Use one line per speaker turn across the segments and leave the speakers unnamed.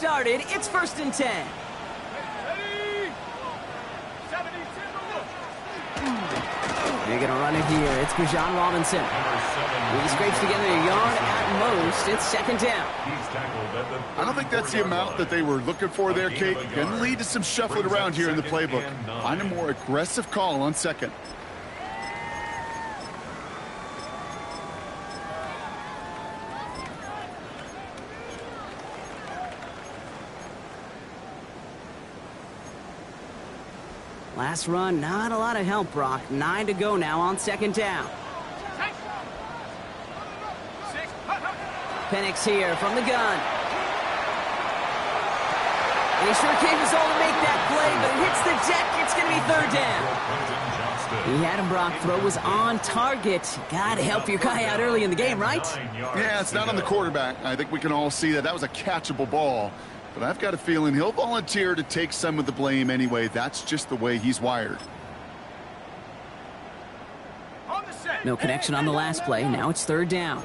Started, it's 1st and 10. They're going to run it here. It's Bijan Robinson. He scrapes together a yard at most. It's 2nd down.
I don't think that's the amount that they were looking for there, Kate. Going to lead to some shuffling around here in the playbook. Find a more aggressive call on 2nd.
Last run, not a lot of help, Brock. 9 to go now on 2nd down. Penix here from the gun. And he sure came his all to make that play, but it hits the deck. It's going to be 3rd down. He had him, Brock. Throw was on target. Got to help your guy out early in the game, right?
Yeah, it's not on the quarterback. I think we can all see that. That was a catchable ball. But I've got a feeling he'll volunteer to take some of the blame anyway. That's just the way he's wired.
No connection on the last play. Now it's 3rd down.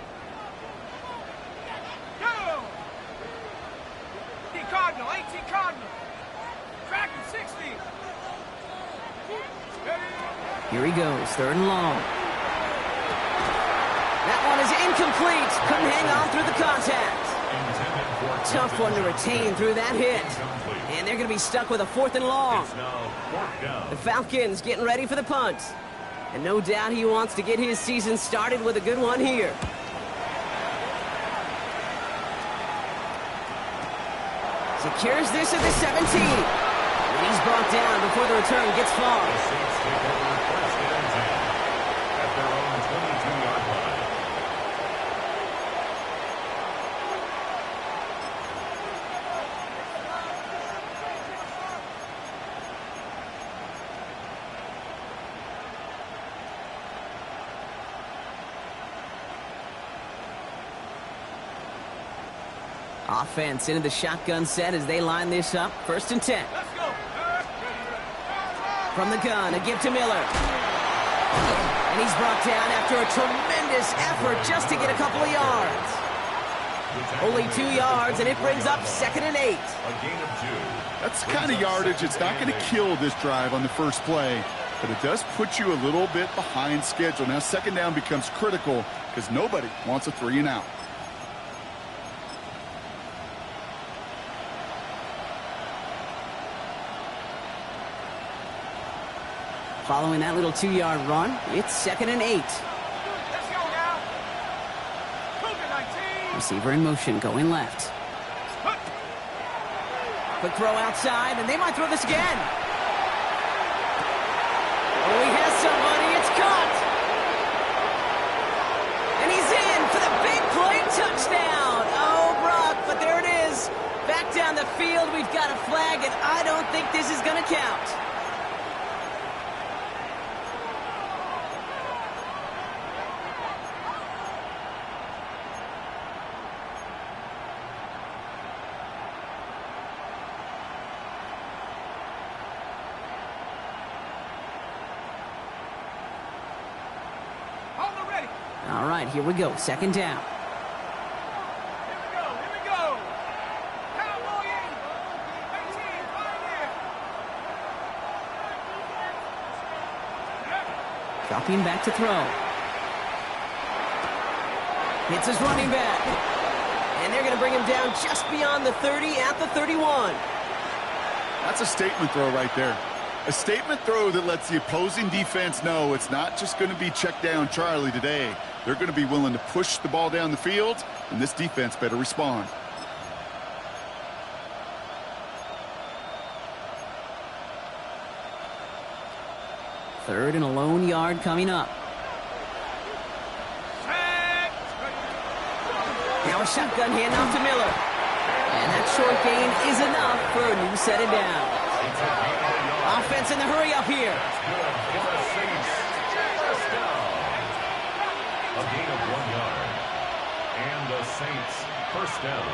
Here he goes, 3rd and long. That one is incomplete. Couldn't hang on through the contact. Tough one to retain through that hit. And they're going to be stuck with a 4th and long. The Falcons getting ready for the punt. And no doubt he wants to get his season started with a good one here. Secures this at the 17. And he's brought down before the return gets far. Offense into the shotgun set as they line this up. 1st and 10. From the gun, a give to Miller. And he's brought down after a tremendous effort just to get a couple of yards. Only 2 yards, and it brings up 2nd and 8.
That's the kind of yardage. It's not going to kill this drive on the first play, but it does put you a little bit behind schedule. Now 2nd down becomes critical because nobody wants a 3 and out.
Following that little 2-yard run, it's 2nd and 8. Receiver in motion, going left. Quick throw outside, and they might throw this again. Oh, he has somebody. It's caught. And he's in for the big play touchdown. Oh, Brock, but there it is. Back down the field, we've got a flag, and I don't think this is going to count. All right, here we go. 2nd down.
Here we go. Cowboy in. 18, right there.
Dropping back to throw. Hits his running back. And they're going to bring him down just beyond the 30 at the 31.
That's a statement throw right there. A statement throw that lets the opposing defense know it's not just going to be check down Charlie today. They're going to be willing to push the ball down the field, and this defense better respond.
Third and a lone yard coming up. Now a shotgun handoff to Miller. And that short gain is enough for a new set it down. Offense in the hurry up here.
A gain of 1 yard. And the Saints, 1st down.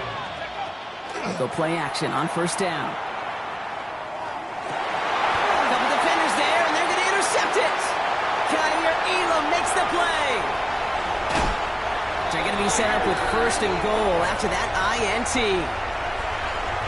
Go play action on 1st down. Couple defenders there, and they're going to intercept it. Kaiir Elam makes the play. They're going to be set up with 1st and goal after that INT.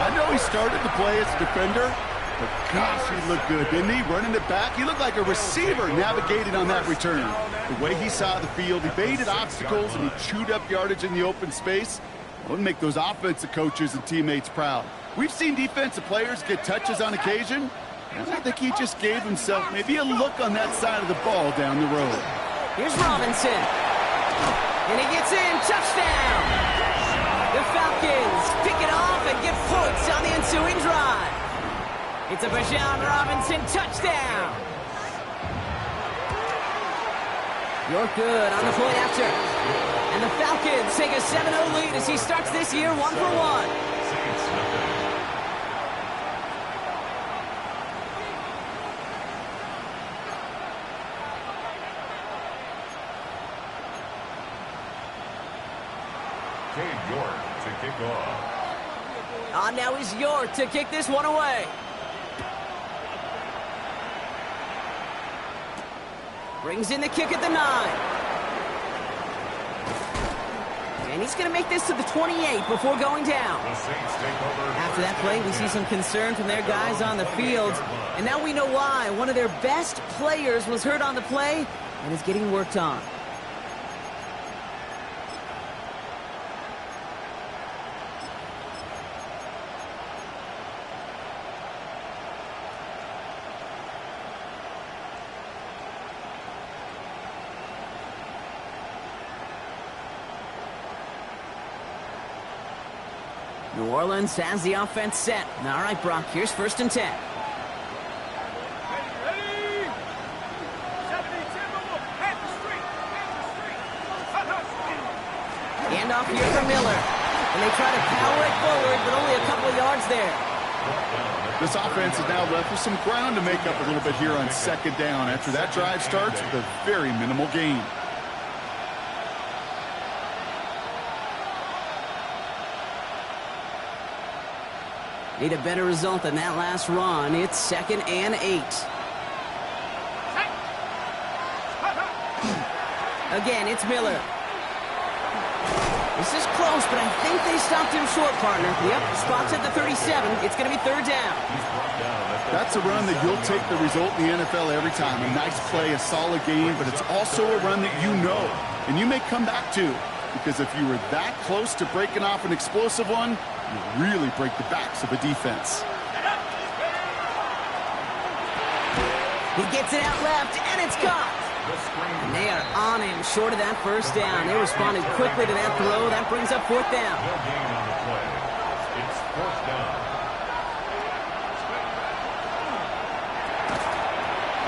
I know he started to play as a defender, but gosh, he looked good, didn't he? Running it back, he looked like a receiver navigating on that return. The way he saw the field, he baited obstacles, and he chewed up yardage in the open space. It would make those offensive coaches and teammates proud. We've seen defensive players get touches on occasion, and I think he just gave himself maybe a look on that side of the ball down the road.
Here's Robinson. And he gets in. Touchdown! The Falcons pick it off and get points on the ensuing drive. It's a Bijan Robinson touchdown. You're good on the point after. And the Falcons take a 7-0 lead as he starts this year 1-for-1.
York to kick off.
Now is York to kick this one away. Brings in the kick at the 9. And he's going to make this to the 28 before going down. After that play, we see some concern from their guys on the field. And now we know why. One of their best players was hurt on the play and is getting worked on. New Orleans has the offense set. All right, Brock, here's 1st and 10.
Ready. Head the street.
Hand off here for Miller. And they try to power it forward, but only a couple of yards there.
This offense is now left with some ground to make up a little bit here on 2nd down after that drive starts with a very minimal gain.
Need a better result than that last run. It's 2nd and 8. Again, it's Miller. This is close, but I think they stopped him short, partner. Yep, spots at the 37. It's going to be 3rd down.
That's a run that you'll take the result in the NFL every time. A nice play, a solid game, but it's also a run that you know, and you may come back to. Because if you were that close to breaking off an explosive one, you really break the backs of a defense.
He gets it out left, and it's caught. And they are on him short of that 1st down. They responded quickly to that throw. That brings up 4th down.
No gain on the play. It's 4th down.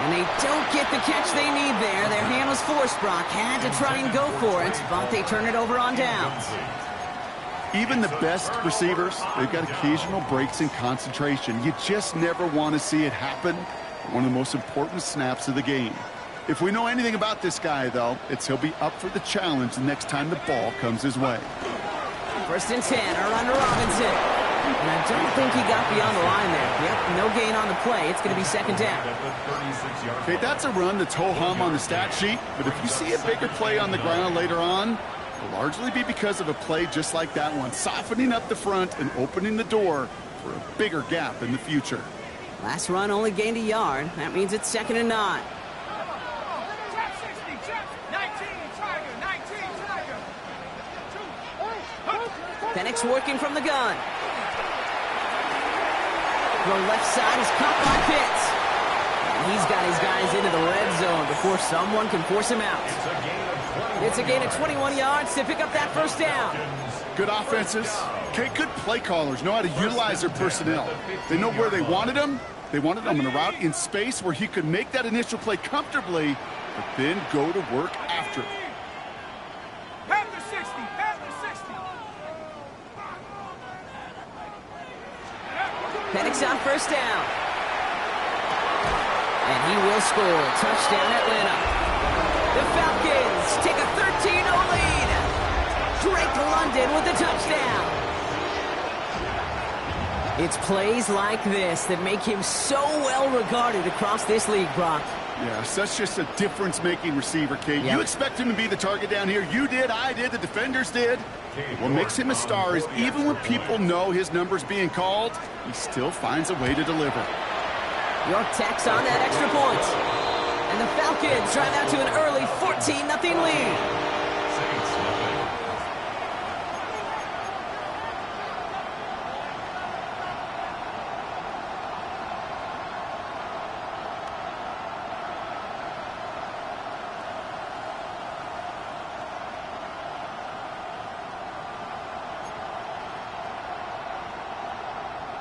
And they don't get the catch they need there. Their hand was forced, Brock. Had to try and go for it, but they turn it over on downs.
Even the best receivers, they've got occasional breaks in concentration. You just never want to see it happen. One of the most important snaps of the game. If we know anything about this guy, though, it's he'll be up for the challenge the next time the ball comes his way.
1st and 10, a run to Robinson. And I don't think he got beyond the line there. Yep, no gain on the play. It's going to be 2nd down.
Okay, that's a run that's ho-hum on the stat sheet, but if you see a bigger play on the ground later on, it'll largely be because of a play just like that one, softening up the front and opening the door for a bigger gap in the future.
Last run only gained a yard. That means it's 2nd and 9. Penix working from the gun. The left side is caught by Pitts. And he's got his guys into the red zone before someone can force him out. It's a gain of 21 yards to pick up that 1st down.
Good offenses. Okay, good play callers know how to utilize their personnel. They know where they wanted them. They wanted him in a route in space where he could make that initial play comfortably, but then go to work after it.
Have the 60. Have the 60.
Penix on 1st down. And he will score. Touchdown, Atlanta. The Falcons take a 13-0 lead. Drake London with the touchdown. It's plays like this that make him so well regarded across this league, Brock.
Yeah, such just a difference-making receiver, Kate.
Yep.
You expect him to be the target down here. You did, I did, the defenders did. What makes him a star is even when people know his number's being called, he still finds a way to deliver.
York tacks on that extra point. And the Falcons drive out to an early 14-0 lead.
Saints nothing.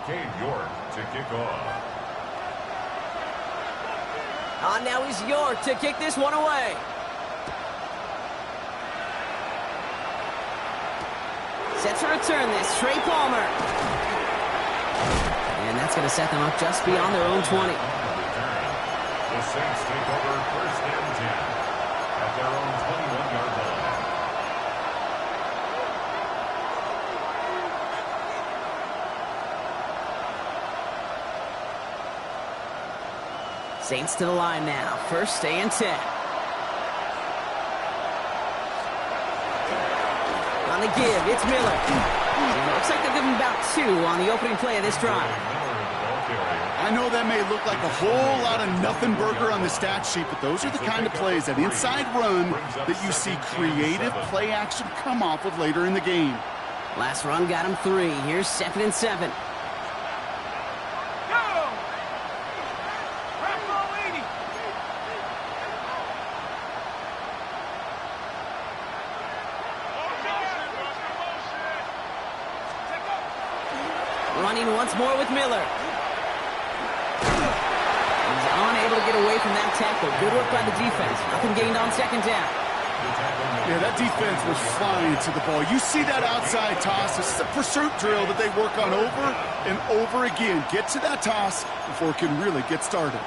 Cade York to kick off.
On now is York to kick this one away. Set to return this, Trey Palmer. And that's going to set them up just beyond their own 20.
The Saints take over first and 10 at their own 21-yard line.
Saints to the line now. First and 10. On the give, it's Miller. And it looks like they'll give him about 2 on the opening play of this drive.
I know that may look like a whole lot of nothing burger on the stat sheet, but those are the kind of plays, that inside run, that you see creative play action come off of later in the game.
Last run got him 3. Here's 2nd and 7. Running once more with Miller. He's unable to get away from that tackle. Good work by the defense. Nothing gained on 2nd down.
Yeah, that defense was flying to the ball. You see that outside toss. This is a pursuit drill that they work on over and over again. Get to that toss before it can really get started.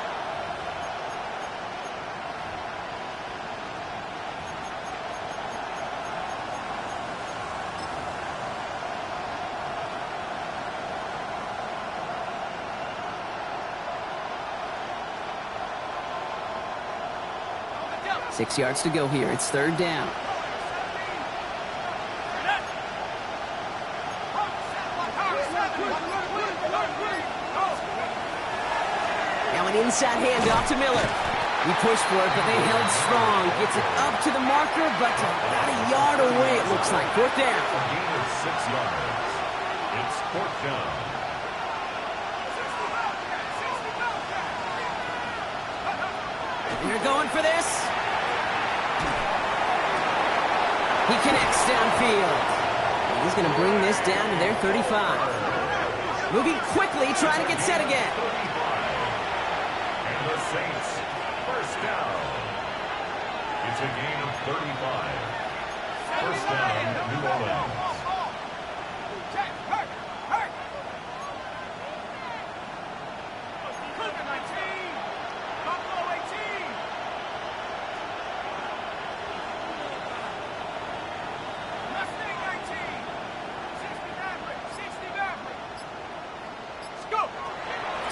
Six yards to go here. It's 3rd down. Now an inside handoff to Miller. He pushed for it, but they held strong. Gets it up to the marker, but about a yard away, it looks like. 4th down.
A gain of 6 yards. It's 4th down.
They're going for this. He connects downfield. He's going to bring this down to their 35. Moving quickly, trying to get set again.
And the Saints, first down. It's a gain of 35. First down, New Orleans.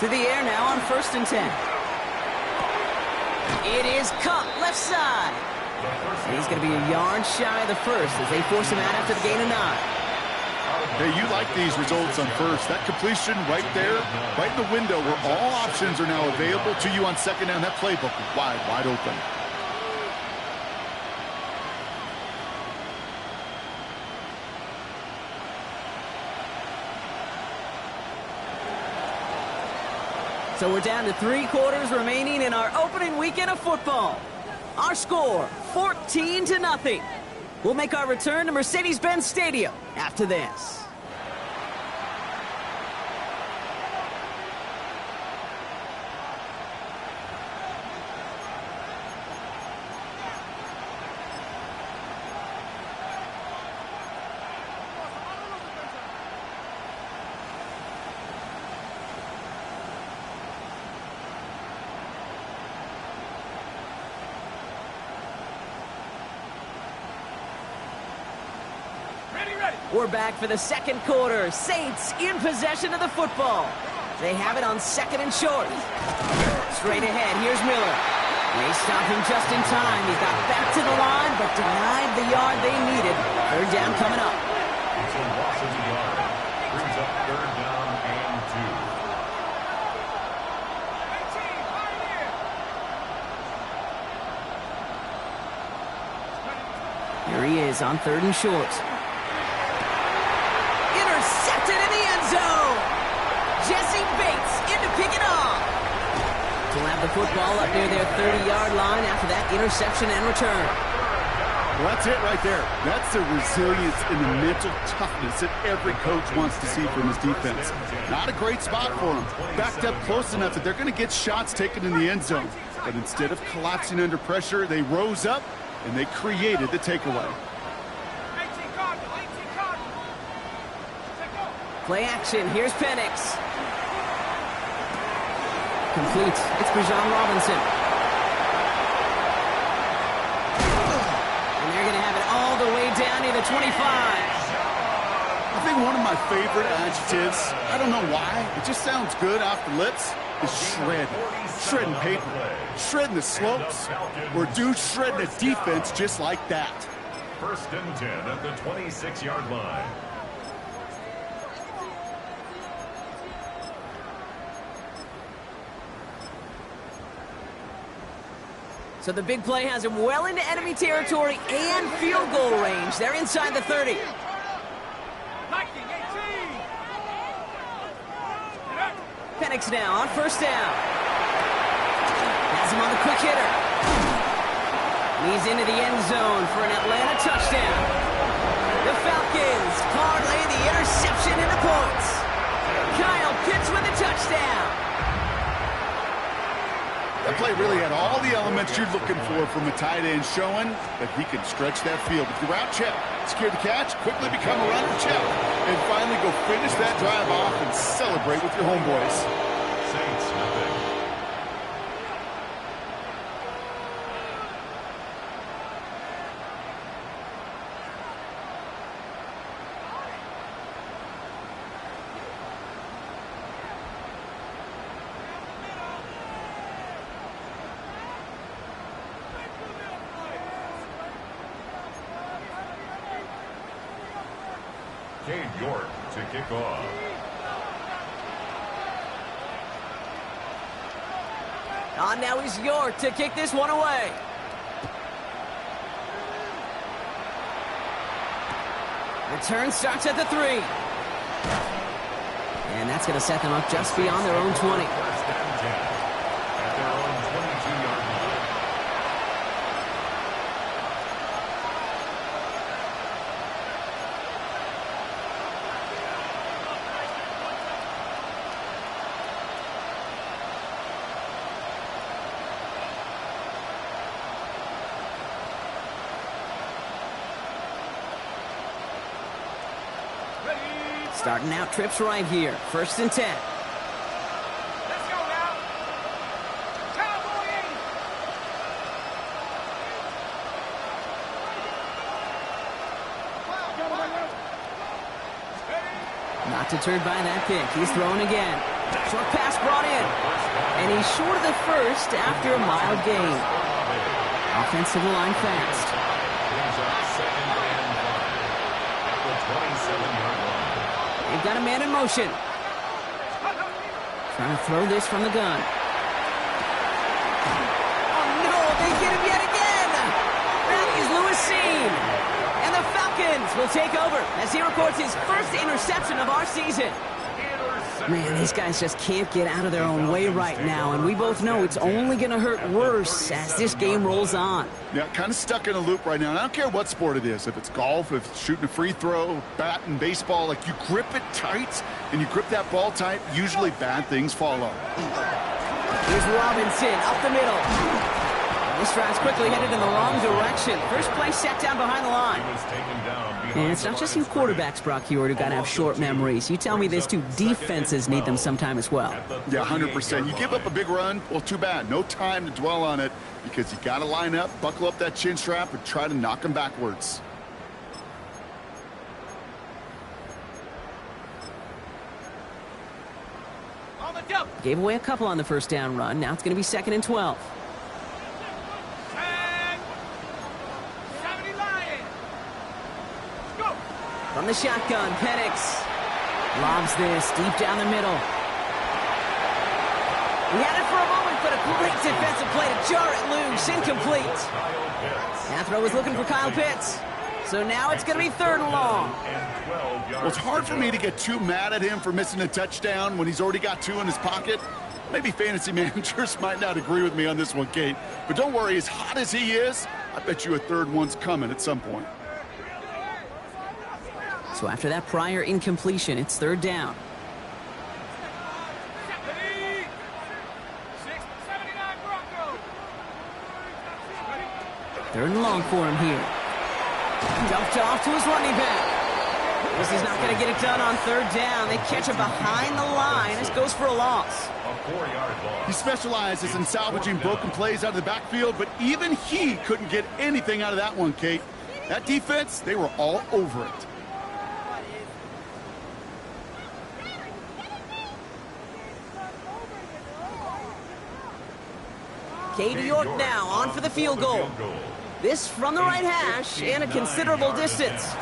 To the air now on 1st and 10. It is caught left side. And he's going to be a yard shy of the first as they force him out after the gain of 9.
Hey, you like these results on first. That completion right there, right in the window where all options are now available to you on 2nd down. That playbook is wide open.
So we're down to 3 quarters remaining in our opening weekend of football. Our score, 14-0. We'll make our return to Mercedes-Benz Stadium after this. We're back for the 2nd quarter. Saints in possession of the football. They have it on 2nd and short. Straight ahead, here's Miller. They stopped him just in time. He got back to the line, but denied the yard they needed. Third down coming up.
It's a loss of a yard. Brings up third down and 2.
Here he is on third and short. Intercepted in the end zone. Jesse Bates in to pick it off. He'll have the football up near their 30-yard line after that interception and return.
Well, that's it right there. That's the resilience and the mental toughness that every coach wants to see from his defense. Not a great spot for him. Backed up close enough that they're going to get shots taken in the end zone. But instead of collapsing under pressure, they rose up and they created the takeaway.
Play action. Here's Penix. Complete. It's Bijan Robinson. And they're going to have it all the way down near the 25.
I think one of my favorite adjectives, I don't know why, it just sounds good off the lips, is shred. Shredding paper. Shredding the slopes. Or dude shredding a defense just like that.
First and 10 at the 26-yard line.
So the big play has him well into enemy territory and field goal range. They're inside the 30. Penix now on first down. Has him on the quick hitter. He's into the end zone for an Atlanta touchdown. The Falcons parlay the interception into points. Kyle Pitts with a touchdown.
That play really had all the elements you're looking for from a tight end, showing that he can stretch that field. If you're out, check. Secure the catch, quickly become a runner, check. And finally go finish that drive off and celebrate with your homeboys.
Saints nothing. York to kick off.
On now is York to kick this one away. Return starts at the 3. And that's going to set them up just beyond their own 20.
First and 10 at their own 22-yard line.
Starting out trips right here. First and 10.
Let's go now. Cowboys!
Not deterred by that pick. He's thrown again. Short pass brought in. And he's short of the first after a mild gain. Offensive line fast.
Brings up second and 5 at the 27-yard line.
They've got a man in motion. Trying to throw this from the gun. Oh, no, they get him yet again. That is Lewis Seen. And the Falcons will take over as he records his first interception of our season. Man, these guys just can't get out of their own way right now, and we both know it's only going to hurt worse as this game rolls on.
Yeah, kind of stuck in a loop right now, and I don't care what sport it is. If it's golf, if it's shooting a free throw, batting, baseball, like you grip it tight, and you grip that ball tight, usually bad things follow.
Here's Robinson up the middle. This drive's quickly headed in the wrong direction. First play set down behind the line. And it's not just you quarterbacks, Brock Heward, who got to have short memories. You tell me these two defenses need them sometime as well.
Yeah, 100%. You give up a big run, well, too bad. No time to dwell on it because you got to line up, buckle up that chin strap, and try to knock them backwards.
Gave away a couple on the first down run. Now it's going to be 2nd and 12. From the shotgun, Penix lobs this deep down the middle. He had it for a moment, but a great defensive play to jar it loose. Incomplete. That throw was looking for Kyle Pitts. So now it's going to be 3rd and long.
Well, it's hard for me to get too mad at him for missing a touchdown when he's already got 2 in his pocket. Maybe fantasy managers might not agree with me on this one, Kate. But don't worry, as hot as he is, I bet you a 3rd one's coming at some point.
So after that prior incompletion, it's 3rd down. 3rd and long for him here. Dumped off to his running back. This is not going to get it done on 3rd down. They catch him behind the line. This goes for a loss.
He specializes in salvaging broken plays out of the backfield, but even he couldn't get anything out of that one, Kate. That defense, they were all over it.
Katie York now on for the field goal. This from the right hash and a considerable distance.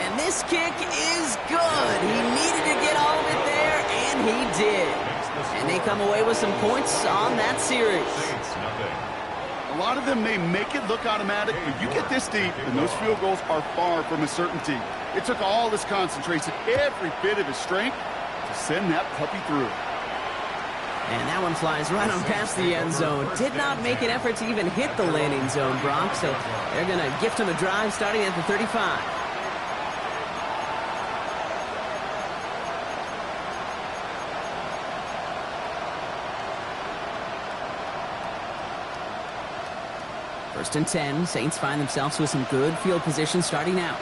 And this kick is good. He needed to get all of it there, and he did. And they come away with some points on that series.
A lot of them may make it look automatic, but you get this deep, and those field goals are far from a certainty. It took all his concentration, every bit of his strength, to send that puppy through.
And that one flies right on past the end zone. Did not make an effort to even hit the landing zone, Brock, so they're going to gift him a drive starting at the 35. First and 10, Saints find themselves with some good field position starting out.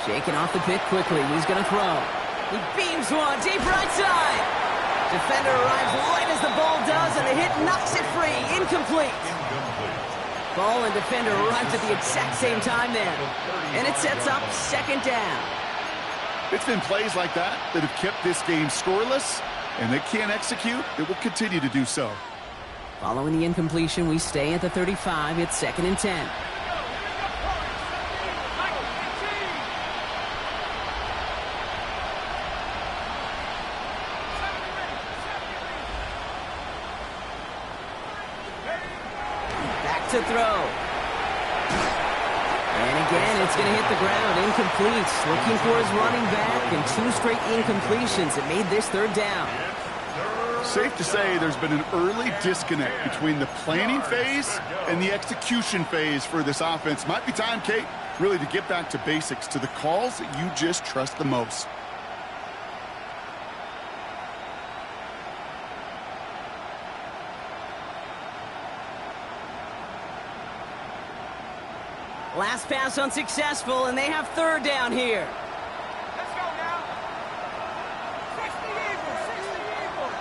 Shaking off the pit quickly. He's going to throw. He beams one deep right side. Defender arrives right as the ball does, and the hit knocks it free. Incomplete. Ball and defender arrives at the exact same time there. And it sets up 2nd down.
It's been plays like that that have kept this game scoreless, and they can't execute. It will continue to do so.
Following the incompletion, we stay at the 35. It's 2nd and 10. To throw. And again, it's going to hit the ground. Incomplete. Looking for his running back, and 2 straight incompletions. It made this 3rd down.
Safe to say there's been an early disconnect between the planning phase and the execution phase for this offense. Might be time, Kate, really to get back to basics, to the calls that you just trust the most.
Last pass unsuccessful, and they have 3rd down here.
Let's go now. 60 Eagles, 60 Eagles.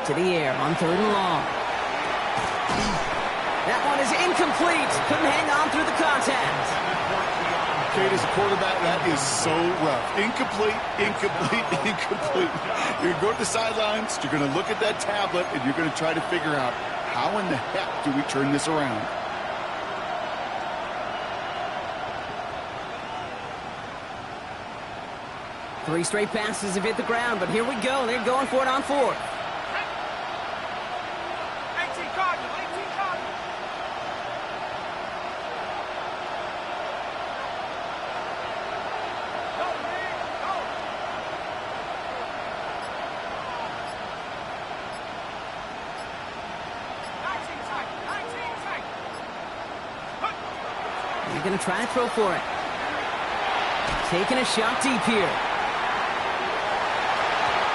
65.
To the air on 3rd and long. That one is incomplete. Couldn't hang on through the contact.
Kate, as a quarterback, that is so rough. Incomplete, incomplete, incomplete. You're going to go to the sidelines, you're going to look at that tablet, and you're going to try to figure out, how in the heck do we turn this around?
Three straight passes have hit the ground, but here we go. They're going for it on 4th.
18 Cardinals, 18 Cardinals. Go, man, go. 19 seconds, 19 seconds.
You're going to try to throw for it. Taking a shot deep here.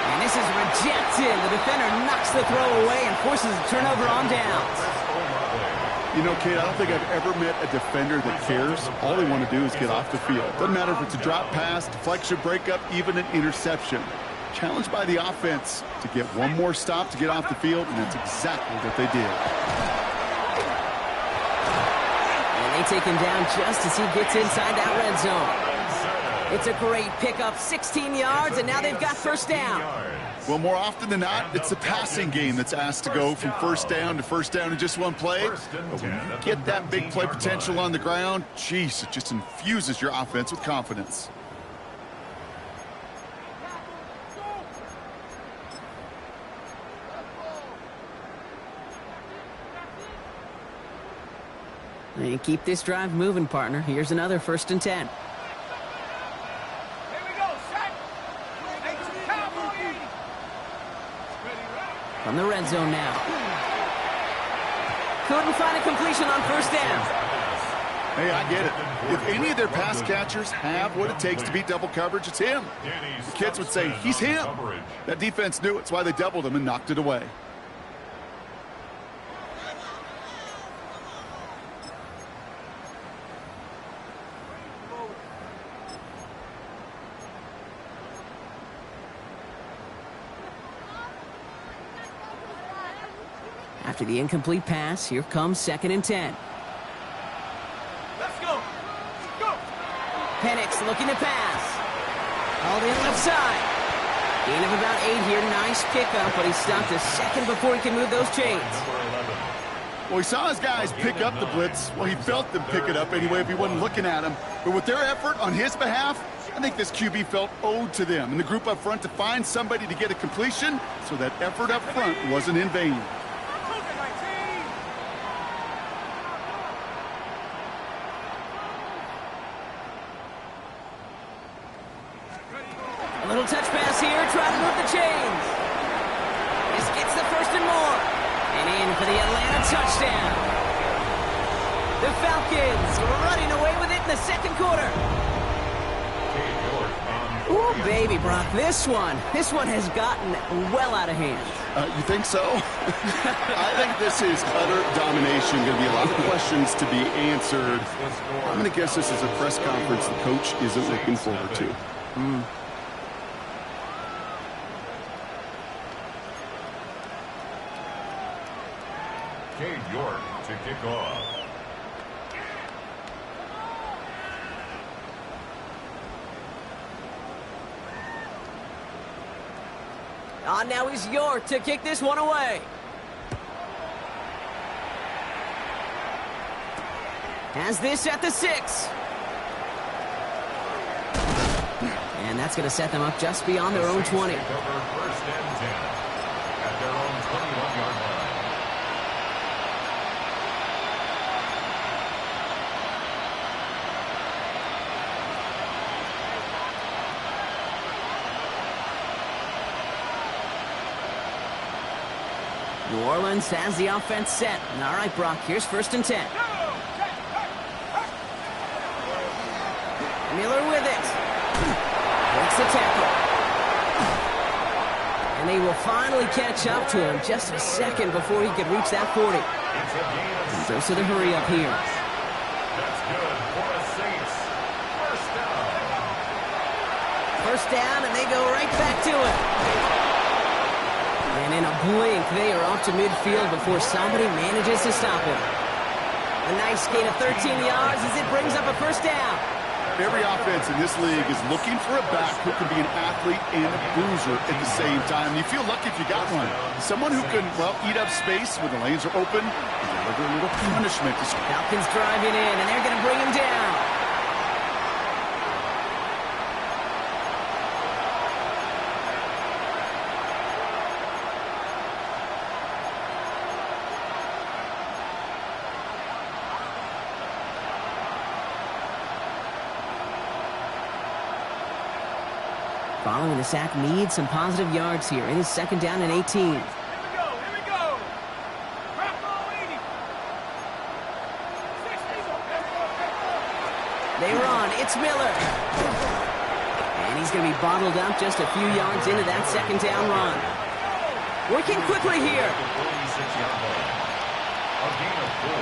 And this is rejected. The defender knocks the throw away and forces a turnover on downs.
You know, Kate, I don't think I've ever met a defender that cares. All they want to do is get off the field. Doesn't matter if it's a drop pass, deflection, breakup, even an interception. Challenged by the offense to get one more stop to get off the field, and that's exactly what they did.
they take him down just as he gets inside that red zone. It's a great pickup, 16 yards, and now they've got first down.
Well, more often than not, it's the passing game that's asked to go from first down in just one play. But when you get that big play potential on the ground, geez, it just infuses your offense with confidence.
And keep this drive moving, partner. Here's another 1st and 10.
Here we go, set. Cowboy.
From the red zone now. Couldn't find a completion on first down.
Hey, I get it. If any of their pass catchers have what it takes to beat double coverage, it's him. The kids would say, he's him. That defense knew it. It's why they doubled him and knocked it away.
After the incomplete pass, here comes 2nd and 10.
Let's go. Go.
Penix looking to pass. Hauled in left side. Gain of about 8 here. Nice pickup, but he stopped a second before he can move those chains.
Well, he saw his guys pick up the blitz. Well, he felt them pick it up anyway if he wasn't looking at him. But with their effort on his behalf, I think this QB felt owed to them and the group up front to find somebody to get a completion, so that effort up front wasn't in vain.
A little touch pass here, try to move the chains. This gets the 1st and more. And in for the Atlanta touchdown. The Falcons running away with it in the 2nd quarter. Ooh, baby, Brock, this one has gotten well out of hand.
You think so? I think this is utter domination. Going to be a lot of questions to be answered. I'm going to guess this is a press conference the coach isn't looking forward to.
Cade York to kick off.
Now is York to kick this one away. Has this at the 6. And that's going to set them up just beyond their own 20.
1st and 10 at their own 21-yard line.
New Orleans has the offense set. All right, Brock, here's 1st and 10. Miller with it. Breaks the tackle. And they will finally catch up to him just a second before he could reach that 40. Goes to the hurry up here.
That's good for the Saints. 1st down.
1st down, and they go right back to it. And in a blink, they are off to midfield before somebody manages to stop him. A nice gain of 13 yards as it brings up a 1st down.
Every offense in this league is looking for a back who can be an athlete and a bruiser at the same time. You feel lucky if you got one. Someone who can, well, eat up space when the lanes are open and deliver a little punishment.
Falcons driving in, and they're going to bring him down. Following the sack needs some positive yards here. It is 2nd down and 18.
Here we go. Drop ball 80. 60.
They run. It's Miller. And he's going to be bottled up just a few yards into that 2nd down run. Working quickly here.
46-yard line. A gain of 4.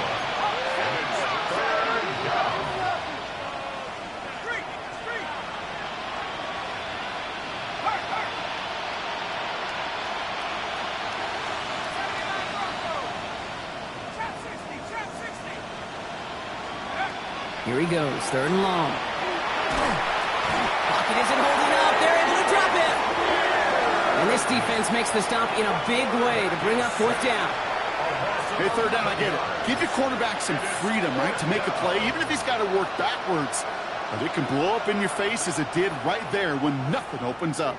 And it's 3rd down.
Here he goes, 3rd and long. Pocket isn't holding up. They're able to drop him. And this defense makes the stop in a big way to bring up 4th down.
Hey, 3rd down, I get it. Give your quarterback some freedom, right, to make a play, even if he's got to work backwards. But it can blow up in your face as it did right there when nothing opens up.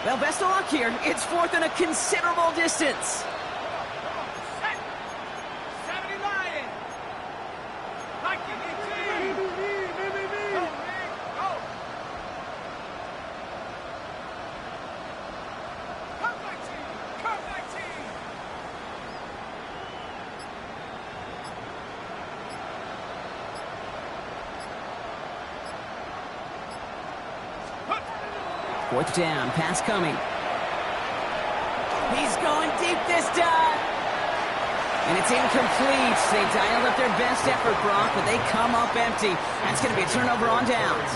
Well, best of luck here. It's 4th and a considerable distance.
Set. 70 Lion. Like you need to. Go, Nick, go. Come 19. Come 19. Hook.
4th down, pass coming. He's going deep this time. And it's incomplete. They dialed up their best effort, Brock, but they come up empty. That's going to be a turnover on downs.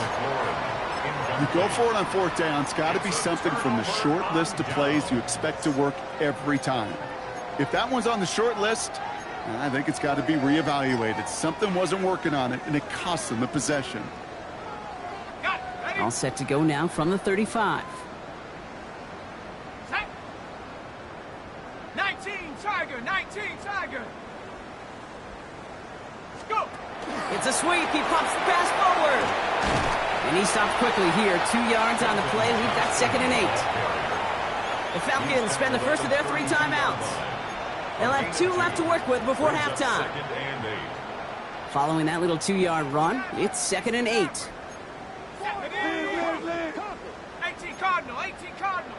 You go for it on 4th down. It's got to be something from the short list of plays you expect to work every time. If that one's on the short list, I think it's got to be reevaluated. Something wasn't working on it, and it cost them the possession.
Got it. Ready?
All set to go now from the 35.
Set. 19 Tiger. 19 Tiger. Let's go.
It's a sweep. He pops the pass forward. And he stops quickly here. 2 yards on the play. We've got 2nd and 8. The Falcons spend the first of their 3 timeouts. They'll have 2 left to work with before halftime. Following that little 2-yard run, it's 2nd and 8.
18 Cardinal. 18 Cardinal.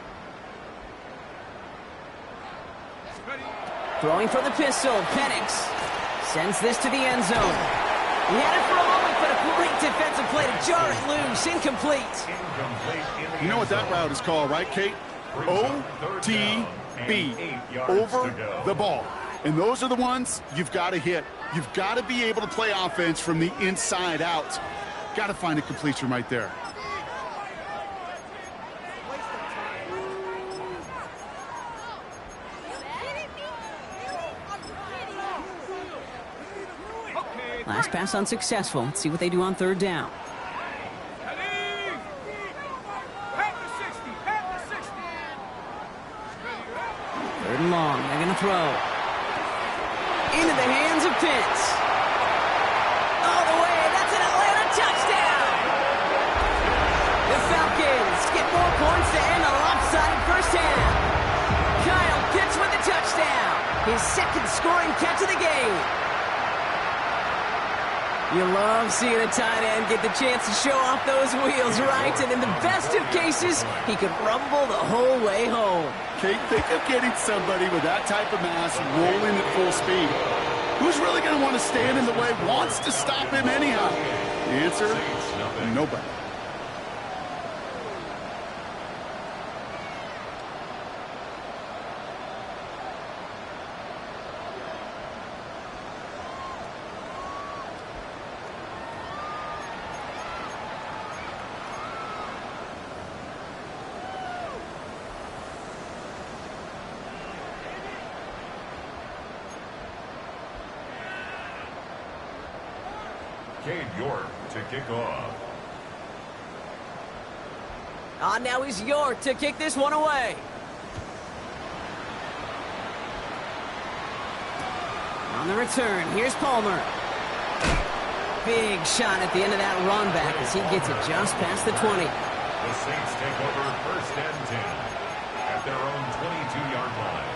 Ready.
Throwing for the pistol. Penix sends this to the end zone. He had it for a moment, but a great defensive play to jar it loose. Incomplete.
You know what that route is called, right, Kate? OTB, over the ball. And those are the ones you've got to hit. You've got to be able to play offense from the inside out. Got to find a completion right there.
Last pass unsuccessful. Let's see what they do on 3rd down.
Ready. Pat the 60. Pat the 60. Ready.
3rd and long. They're going to throw. Into the hands of Pitts. All the way. That's an Atlanta touchdown. The Falcons get more points to end a lopsided first half. Kyle Pitts with the touchdown. His 2nd scoring catch of the game. You love seeing a tight end get the chance to show off those wheels, right? And in the best of cases, he could rumble the whole way home.
Kate, think of getting somebody with that type of mass rolling at full speed. Who's really going to want to stand in the way, wants to stop him anyhow? The answer, nobody.
Cade York to kick off.
Now he's York to kick this one away. On the return, here's Palmer. Big shot at the end of that run back as he gets it just past the 20.
The Saints take over 1st and 10 at their own 22-yard line.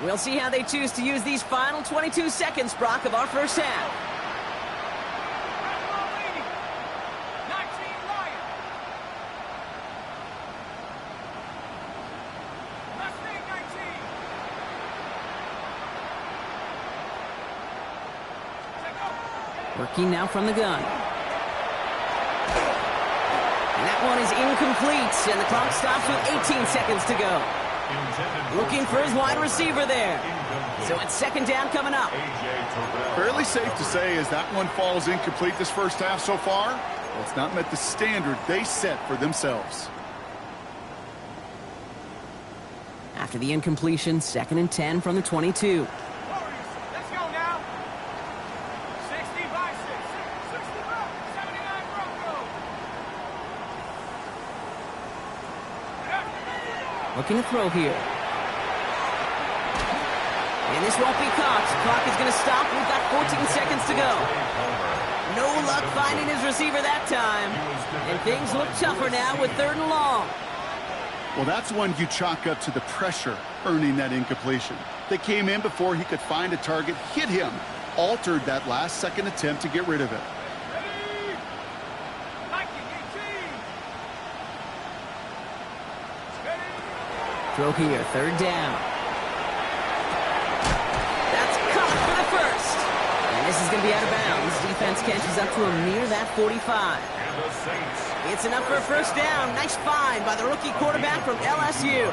We'll see how they choose to use these final 22 seconds, Brock, of our first half.
19 Lion. Mustang 19.
Working now from the gun. And that one is incomplete, and the clock stops with 18 seconds to go. Looking for his wide receiver there. So it's second down coming up.
Fairly safe to say as that one falls incomplete this first half so far, well, it's not met the standard they set for themselves.
After the incompletion, 2nd and 10 from the 22.
Let's go now. 60 by 6. 79 Broncos.
Looking to throw here. And this won't be caught. Clock is going to stop. We've got 14 seconds to go. No luck finding his receiver that time. And things look tougher now with 3rd and long.
Well, that's one you chalk up to the pressure earning that incompletion. They came in before he could find a target, hit him, altered that last-second attempt to get rid of it.
Throw here, 3rd down. That's caught for the first. And this is going to be out of bounds. Defense catches up to him near that 45. It's enough for a first down. Nice find by the rookie quarterback from LSU.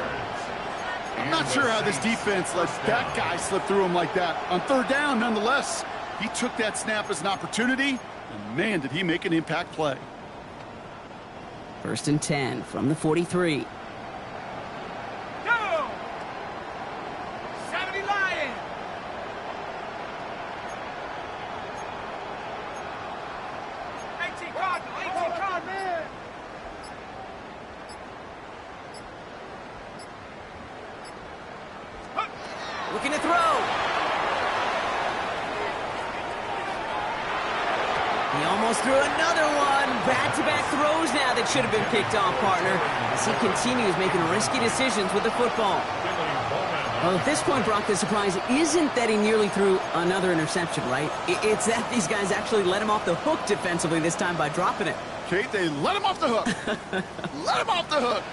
I'm not sure how this defense lets that guy slip through him like that. On 3rd down, nonetheless, he took that snap as an opportunity, and man, did he make an impact play.
1st and 10 from the 43.
Go! 70 Lions. Cardinal.
Looking to throw. He almost threw another one. Back-to-back throws now that should have been picked off, partner, as he continues making risky decisions with the football. Well, at this point, Brock, the surprise isn't that he nearly threw another interception, right? It's that these guys actually let him off the hook defensively this time by dropping it.
Kate, they let him off the hook. Let him off the hook.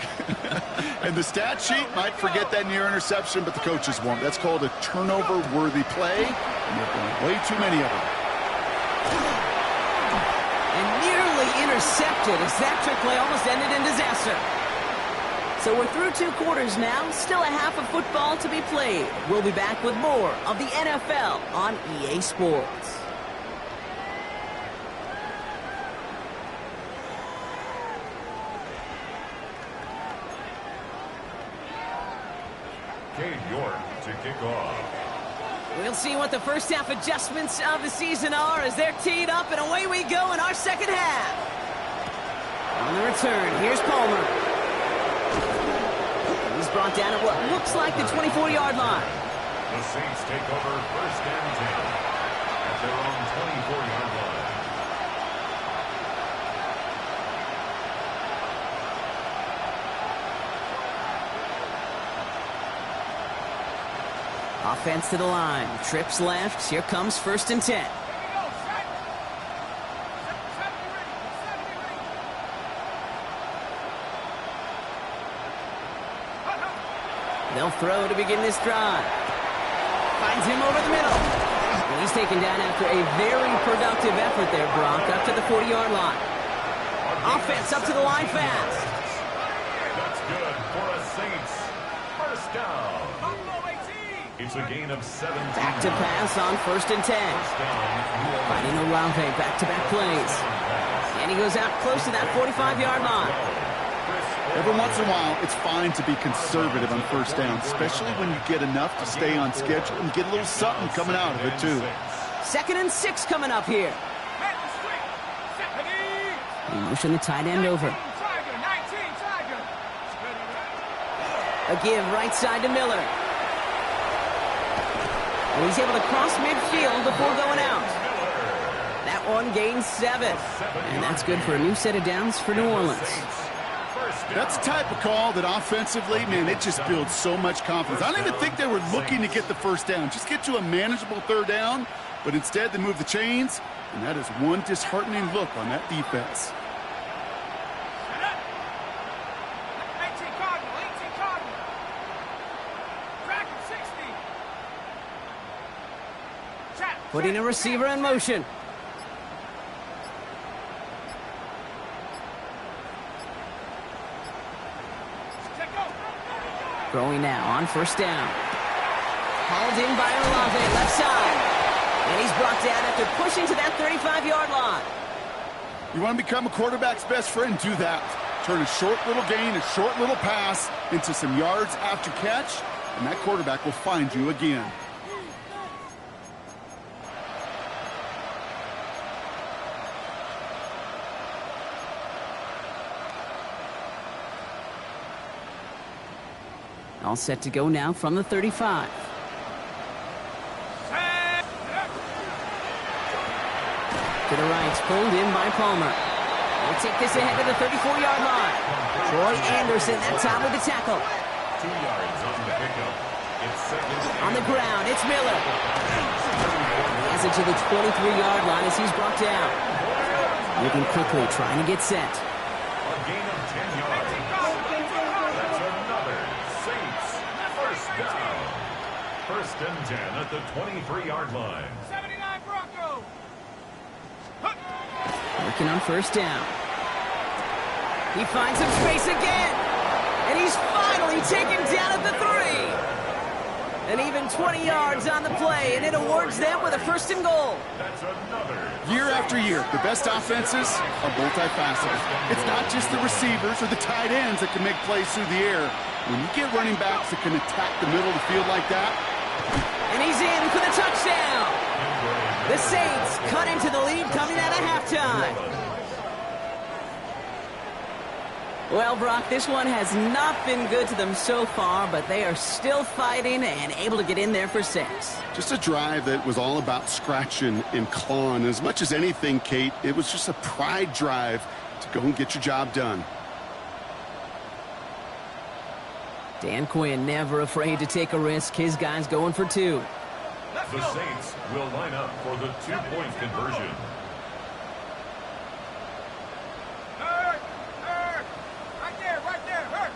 And the stat sheet might forget that near interception, but the coaches won't. That's called a turnover-worthy play, and there have been way too many of them.
And nearly intercepted as that trick play almost ended in disaster. So we're through 2 quarters now, still a half of football to be played. We'll be back with more of the NFL on EA Sports.
Cade York to kick off.
We'll see what the first half adjustments of the season are as they're teed up, and away we go in our second half. On the return, here's Palmer. He's brought down at what looks like the 24-yard line.
The Saints take over 1st and 10 at their own 24-yard line.
Offense to the line. Trips left. Here comes 1st and 10. They'll throw to begin this drive. Finds him over the middle. And he's taken down after a very productive effort there, Brock, up to the 40-yard line. Offense up to the line fast.
That's good for a Saints. 1st down. It's a gain of 17.
Back to pass on 1st and 10. Fighting Olave, back-to-back plays. And he goes out close to that 45-yard line.
Every once in a while, it's fine to be conservative on 1st down, especially when you get enough to stay on schedule and get a little something coming out of it, too.
2nd and 6 coming up here. He motion the tight end over. A give right side to Miller. And he's able to cross midfield before going out. That one gains 7. And that's good for a new set of downs for New Orleans.
That's the type of call that offensively, man, it just builds so much confidence. I don't even think they were looking to get the 1st down. Just get to a manageable 3rd down. But instead, they move the chains. And that is one disheartening look on that defense.
Putting a receiver in motion. Throwing now on 1st down. Hauled in by Olave, left side. And he's brought down after pushing to that 35-yard line.
You want to become a quarterback's best friend, do that. Turn a short little gain, a short little pass into some yards after catch, and that quarterback will find you again.
All set to go now from the 35. To the right, pulled in by Palmer. We'll take this ahead of the 34-yard line. Troy Anderson, that time with the tackle.
2 yards on the pickup. It's second.
On the ground, it's Miller. He has it to the 23-yard line as he's brought down. Moving quickly, trying to get set.
A gain of 10 yards. That's another Saints first down. First and 10 at the 23-yard line.
79 Broncos.
Working on first down. He finds some space again. And he's finally taken down at the 3. And even 20 yards on the play, and it awards them with a first and goal.
That's another.
Year after year, the best offenses are multifaceted. It's not just the receivers or the tight ends that can make plays through the air. When you get running backs that can attack the middle of the field like that.
And he's in for the touchdown. The Saints cut into the lead coming out of halftime. Well, Brock, this one has not been good to them so far, but they are still fighting and able to get in there for 6.
Just a drive that was all about scratching and clawing. As much as anything, Kate, it was just a pride drive to go and get your job done.
Dan Quinn never afraid to take a risk. His guys going for 2.
The Saints will line up for the 2-point conversion.
Right there, hurt.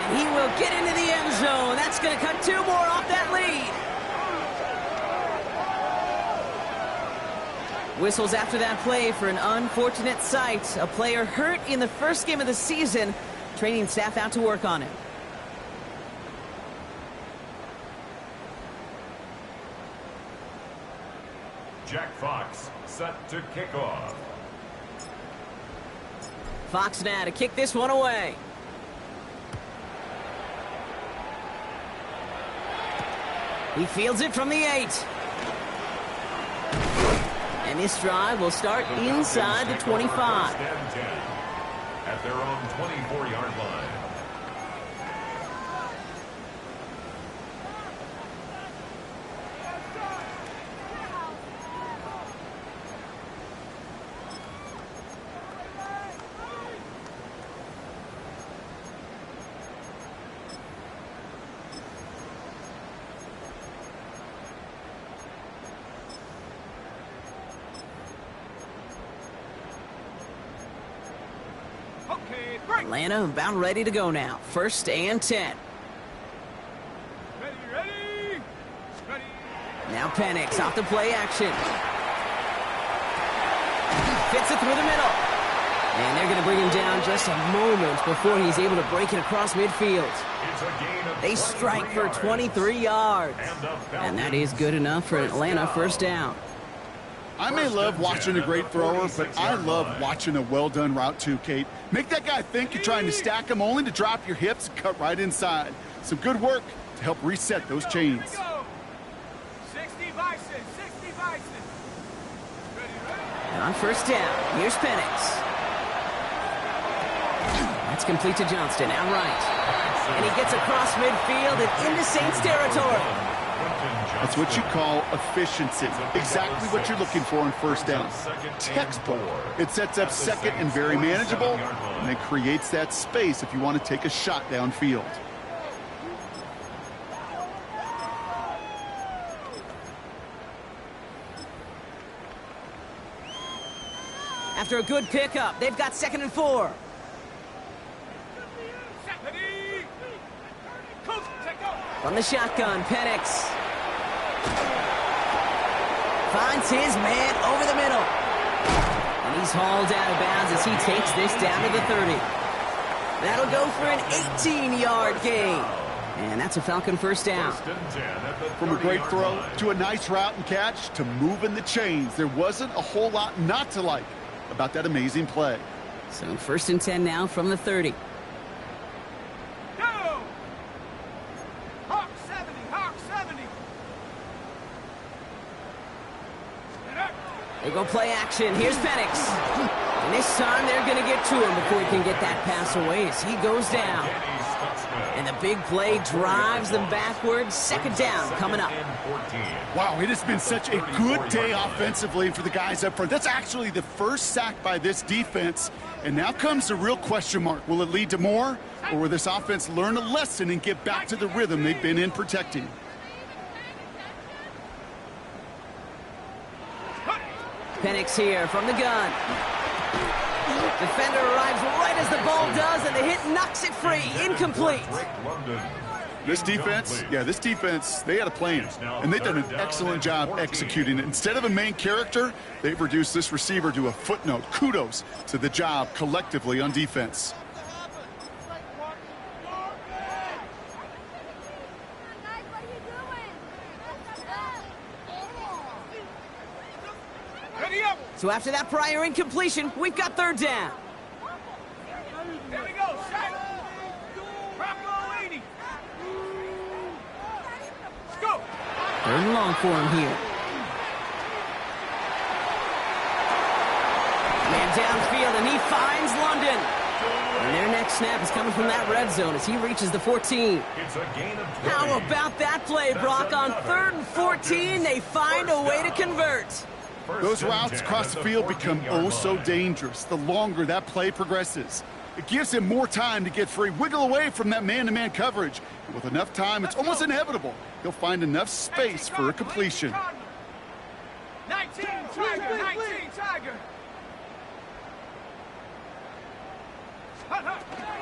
And he will get into the end zone. That's going to cut 2 more off that lead. Whistles after that play for an unfortunate sight. A player hurt in the first game of the season. Training staff out to work on him.
Jack Fox set to kick off.
Fox now to kick this one away. He fields it from the 8. And this drive will start inside the 25.
First and 10 at their own 24-yard line.
Atlanta about ready to go now. First and 10.
Ready.
Now Penix off the play action. Fits it through the middle. And they're going to bring him down just a moment before he's able to break it across midfield.
It's a gain of
They strike for 23 yards. And that is good enough for an Atlanta first down.
I may love watching a great thrower, but I love watching a well-done route too, Kate. Make that guy think you're trying to stack him only to drop your hips and cut right inside. Some good work to help reset those chains.
60 Bison.
And on first down, here's Penix. That's complete to Johnston, outright. And he gets across midfield and into Saints territory.
That's what you call efficiency. Exactly what you're looking for on first down. Textbook. It sets up second and very manageable, and it creates that space if you want to take a shot downfield.
After a good pickup, they've got 2nd and 4. From the shotgun, Penix finds his man over the middle. And he's hauled out of bounds as he takes this down to the 30. That'll go for an 18-yard gain. And that's a Falcon first down.
From a great throw to a nice route and catch to moving the chains, there wasn't a whole lot not to like about that amazing play.
So first and 10 now from the 30.
Go! Hawk 70, Hawk 70.
They go play action. Here's Penix. And this time they're going to get to him before he can get that pass away as he goes down. And the big play drives them backwards. Second down coming up.
Wow, it has been such a good day offensively for the guys up front. That's actually the first sack by this defense. And now comes the real question mark. Will it lead to more? Or will this offense learn a lesson and get back to the rhythm they've been in protecting?
Penix here from the gun. Defender arrives right as the ball does, and the hit knocks it free. Incomplete.
This defense, they had a plan, and they've done an excellent job executing it. Instead of a main character, they've reduced this receiver to a footnote. Kudos to the job collectively on defense.
So after that prior incompletion, we've got third down.
There we go, Shaq. Bravo 80. Let's go.
Third and long for him here. Man downfield, and he finds London. And their next snap is coming from that red zone as he reaches the 14.
It's a gain of 20.
How about that play, Brock? On third and 14, they find a way to convert.
Those routes across the field become oh so dangerous the longer that play progresses. It gives him more time to get free, wiggle away from that man-to-man coverage. And with enough time, it's almost inevitable he'll find enough space for a completion.
19, Tiger, 19, Tiger.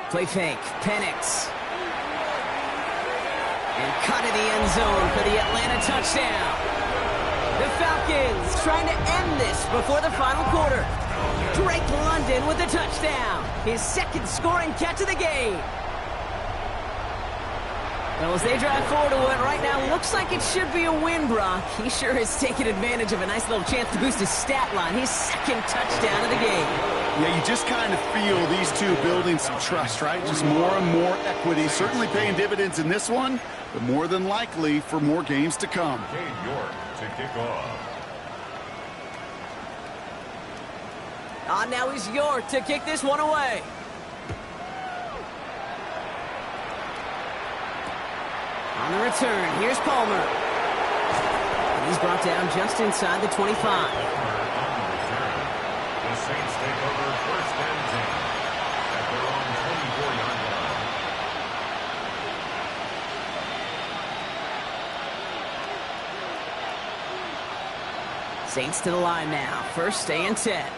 Play fake, Penix. And cut in the end zone for the Atlanta touchdown. The Falcons trying to end this before the final quarter. Drake London with a touchdown. His second scoring catch of the game. Well, as they drive forward to what right now looks like it should be a win, Brock. He sure has taken advantage of a nice little chance to boost his stat line. His second touchdown of the game.
Yeah, you just kind of feel these two building some trust, right? Just more and more equity. Certainly paying dividends in this one, but more than likely for more games to come.
Cade York to kick off.
Now he's York to kick this one away. On the return, here's Palmer. And he's brought down just inside the 25.
The Saints take over first and 10 at their own 24-yard line.
Saints to the line now. First and 10.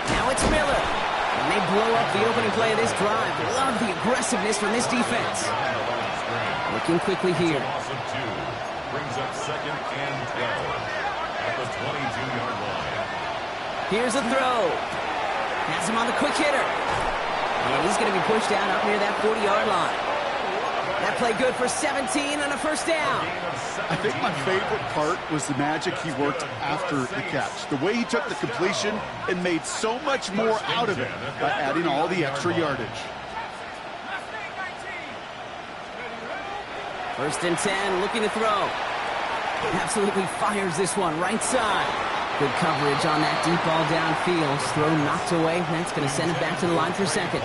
Now it's Miller. And they blow up the opening play of this drive. Love the aggressiveness from this defense. Looking quickly here.
Loss of 2 brings up second and 12 at the 22-yard line.
Here's a throw. Has him on the quick hitter. And he's going to be pushed down up near that 40-yard line. That play good for 17 and a first down.
I think my favorite part was the magic he worked after the catch. The way he took the completion and made so much more out of it by adding all the extra yardage.
First and 10, looking to throw. Absolutely fires this one right side. Good coverage on that deep ball downfield. Throw knocked away. That's going to send it back to the line for second.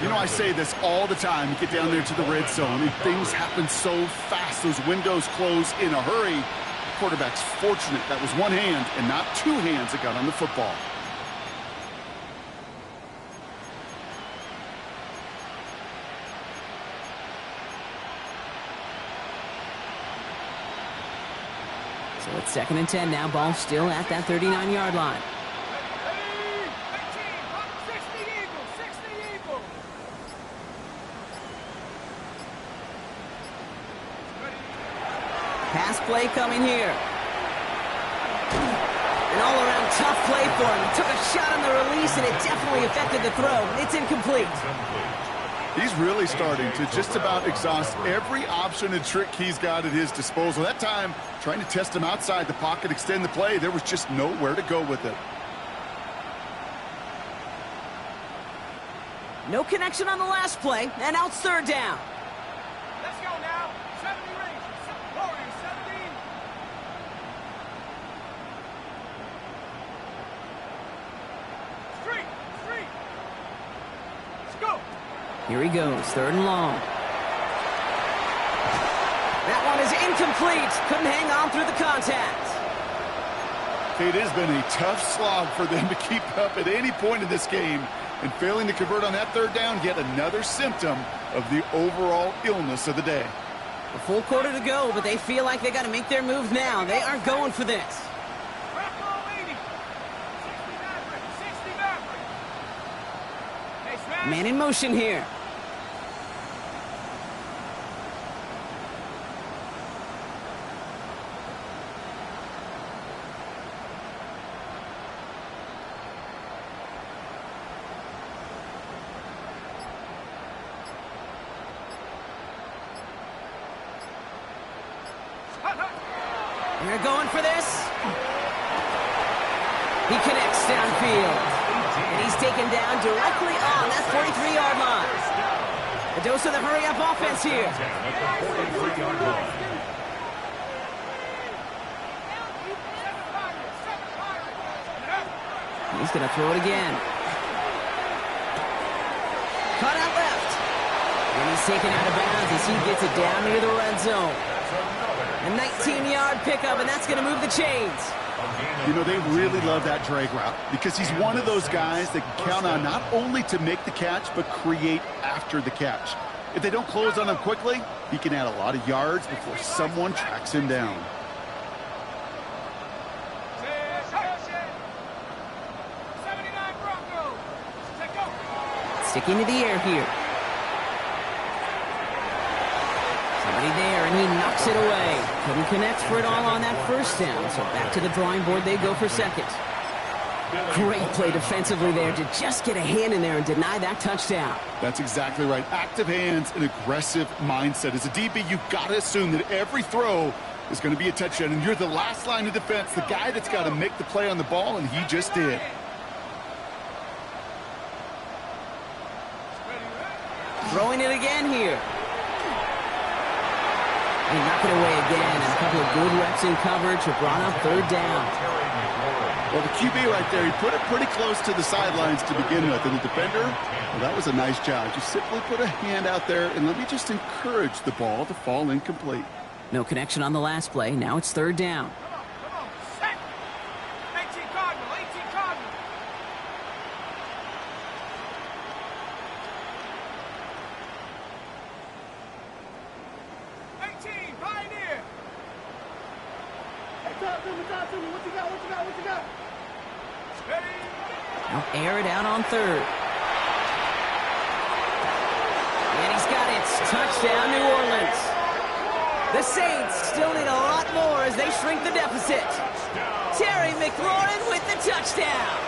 You know, I say this all the time. You get down there to the red zone, and things happen so fast. Those windows close in a hurry. The quarterback's fortunate that was one hand and not two hands that got on the football.
So it's second and 10 now. Ball still at that 39-yard line. Pass play coming here. An all-around tough play for him. He took a shot on the release, and it definitely affected the throw. It's incomplete.
He's really starting to just about exhaust every option and trick he's got at his disposal. That time, trying to test him outside the pocket, extend the play, there was just nowhere to go with it.
No connection on the last play, and now it's third down.
Let's go now. 70 Rangers. Warriors 17. Street. Let's go.
Here he goes, third and long. That one is incomplete. Couldn't hang on through the contact.
It has been a tough slog for them to keep up at any point in this game. And failing to convert on that third down, yet another symptom of the overall illness of the day.
A full quarter to go, but they feel like they got to make their move now. They are going for this.
Crack all 80. 60 Maverick. Hey, Smash.
Man in motion here. They're going for this. He connects downfield. And he's taken down directly on that 43-yard line. A dose of the hurry-up offense here. He's going to throw it again. Cut out left. And he's taken out of bounds as he gets it down near the red zone. A 19-yard pickup, and that's going to move the chains.
You know, they really love that drag route because he's one of those guys that can count on not only to make the catch, but create after the catch. If they don't close on him quickly, he can add a lot of yards before someone tracks him down.
Sticking to the air here. Somebody there, and he knocks it away. Couldn't connect for it all on that first down, so back to the drawing board they go for second. Great play defensively there to just get a hand in there and deny that touchdown.
That's exactly right. Active hands and aggressive mindset. As a DB, you've got to assume that every throw is going to be a touchdown, and you're the last line of defense, the guy that's got to make the play on the ball, and he just did.
Throwing it again here. They knock it away again, and a couple of good reps in coverage have brought up third down.
Well, the QB right there, he put it pretty close to the sidelines to begin with. And the defender, well, that was a nice job. Just simply put a hand out there, and let me just encourage the ball to fall incomplete.
No connection on the last play. Now it's third down.
Come on, set. 18 Cardinal. 18 Pioneer. Hey, talk to me. What you got? Ready?
Now air it out on third. And he's got it. Touchdown, New Orleans. The Saints still need a lot more as they shrink the deficit. Terry McLaurin with the touchdown.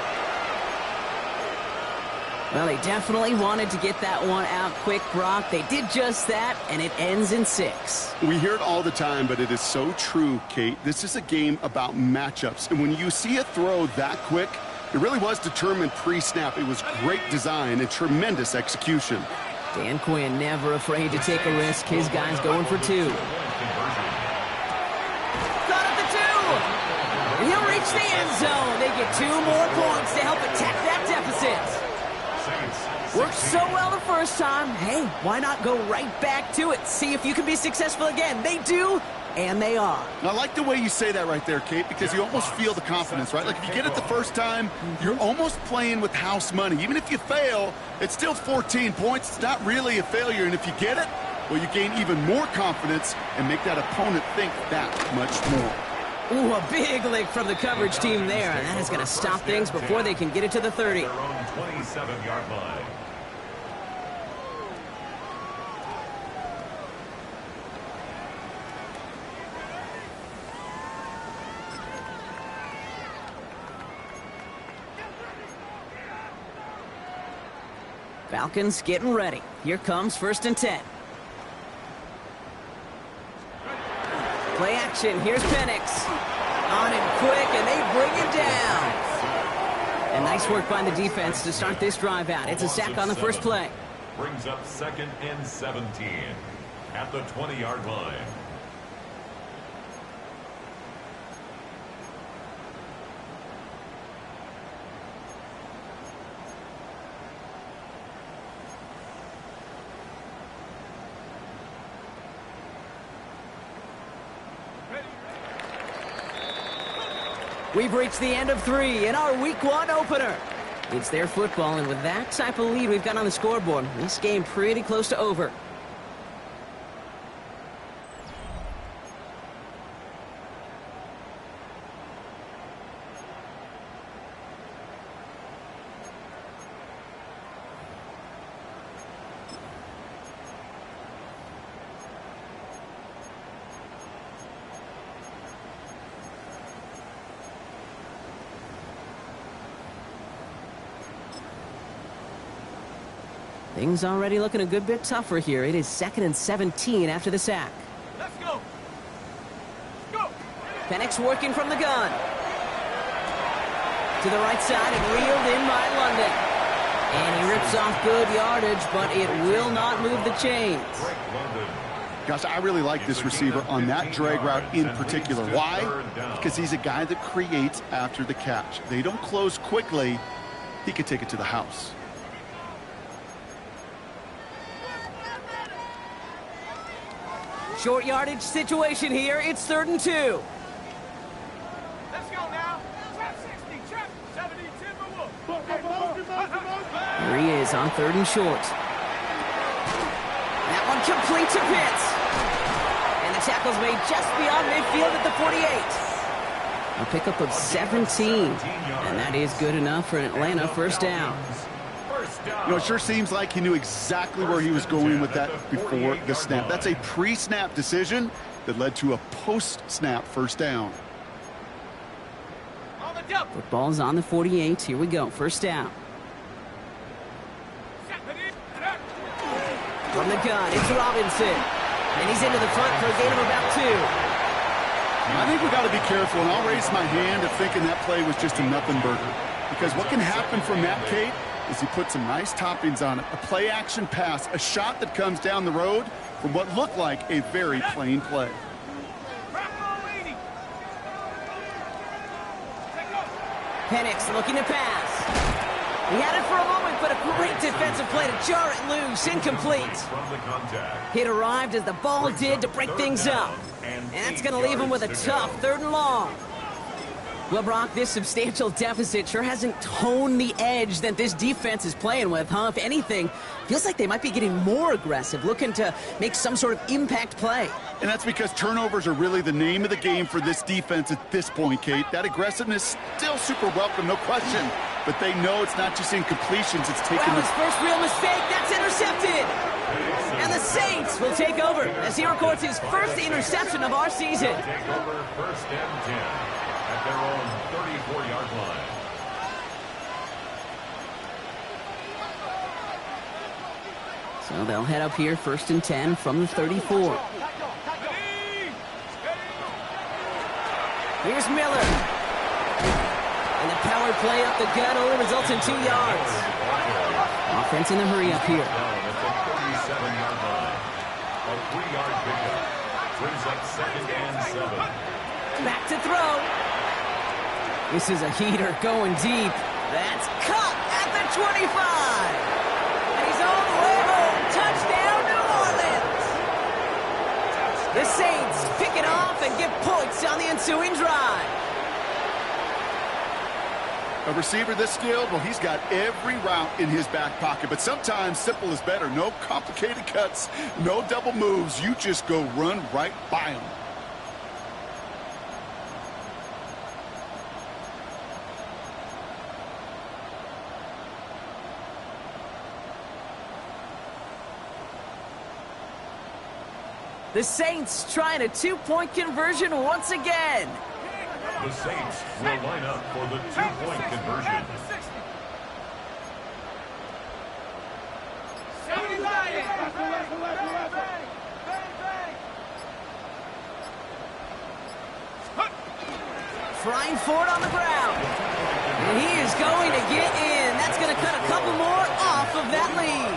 Well, they definitely wanted to get that one out quick, Brock. They did just that, and it ends in 6.
We hear it all the time, but it is so true, Kate. This is a game about matchups. And when you see a throw that quick, it really was determined pre-snap. It was great design and tremendous execution.
Dan Quinn never afraid to take a risk. His guy's going for 2. Got at the 2. And he'll reach the end zone. They get 2 more points to help attack that deficit. Worked so well the first time. Hey, why not go right back to it? See if you can be successful again. They do, and they are.
I like the way you say that right there, Kate, because you almost feel the confidence, right? Like if you get it the first time, you're almost playing with house money. Even if you fail, it's still 14 points. It's not really a failure, and if you get it, well, you gain even more confidence and make that opponent think that much more.
Ooh, a big lick from the coverage team there, and that is going to stop things before they can get it to the 30.
Their own 27-yard line.
Falcons getting ready. Here comes 1st and 10. Play action. Here's Penix. On him quick, and they bring him down. And nice work by the defense to start this drive out. It's a sack on the first play.
Brings up 2nd and 17 at the 20-yard line.
We've reached the end of 3 in our Week 1 opener. It's their football, and with that type of lead we've got on the scoreboard, this game pretty close to over. Things already looking a good bit tougher here. It is 2nd and 17 after the sack.
Let's go. Go.
Penix working from the gun. To the right side and reeled in by London. And he rips off good yardage, but it will not move the chains.
Gosh, I really like this receiver on that drag route in particular. Why? Because he's a guy that creates after the catch. They don't close quickly. He could take it to the house.
Short yardage situation here. It's 3rd and 2.
Let's go now. Trap 60, trap 70, Timberwolf.
Here he is on 3rd and short. That one complete to Pitts. And the tackle's made just beyond midfield at the 48. A pickup of 17. And that is good enough for an Atlanta first down.
You know, it sure seems like he knew exactly where he was going with that before the snap. That's a pre-snap decision that led to a post-snap first down.
On the jump.
Football's on the 48. Here we go. First down. From the gun, it's Robinson. And he's into the front for a gain of about 2.
I think we got to be careful, and I'll raise my hand of thinking that play was just a nothing burger. Because what can happen from that, Kate, is he put some nice toppings on it. A play-action pass, a shot that comes down the road from what looked like a very plain play.
Penix looking to pass. He had it for a moment, but a great defensive play to jar it loose. Incomplete. It arrived as the ball did to break things up. And that's going to leave him with a tough 3rd and long. Well, Brock, this substantial deficit sure hasn't toned the edge that this defense is playing with, huh? If anything, feels like they might be getting more aggressive, looking to make some sort of impact play.
And that's because turnovers are really the name of the game for this defense at this point, Kate. That aggressiveness still super welcome, no question. But they know it's not just incompletions, it's taking
Well, his first real mistake, that's intercepted. And the Saints will take over as he records his first interception of our season.
Take over 1st and 10 at their own 34-yard line.
So they'll head up here 1st and 10 from the 34. Here's Miller. And the power play up the gut only results in 2 yards. Offense in the hurry up here.
A 3-yard pickup brings up 2nd and 7.
Back to throw. This is a heater going deep. That's caught at the 25. And he's all the way home. Touchdown, New Orleans. The Saints pick it off and get points on the ensuing drive.
A receiver this skilled, well, he's got every route in his back pocket. But sometimes simple is better. No complicated cuts, no double moves. You just go run right by him.
The Saints trying a 2-point conversion once again.
The Saints will line up for the 2-point conversion.
Flying forward on the ground. And he is going to get in. That's going to cut a couple more off of that lead.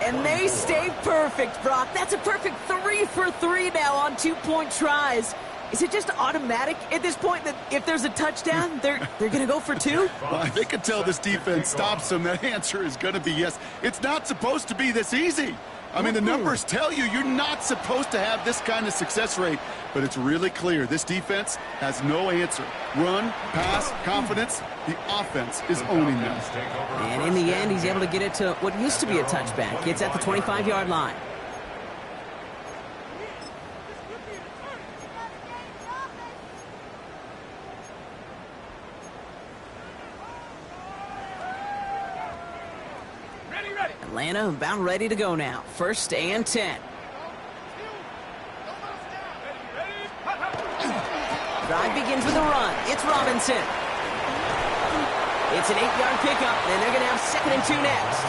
And they stay perfect, Brock. That's a perfect 3 for 3 now on 2-point tries. Is it just automatic at this point that if there's a touchdown, they're going to go for 2?
Well, they can tell this defense stops them. That answer is going to be yes. It's not supposed to be this easy. I mean, the numbers tell you you're not supposed to have this kind of success rate, but it's really clear this defense has no answer. Run, pass, confidence, the offense is owning them.
And in the end, he's able to get it to what used to be a touchback. It's at the 25-yard line. Atlanta about ready to go now. 1st and 10. Drive begins with a run. It's Robinson. It's an 8-yard pickup, and they're going to have 2nd and 2 next.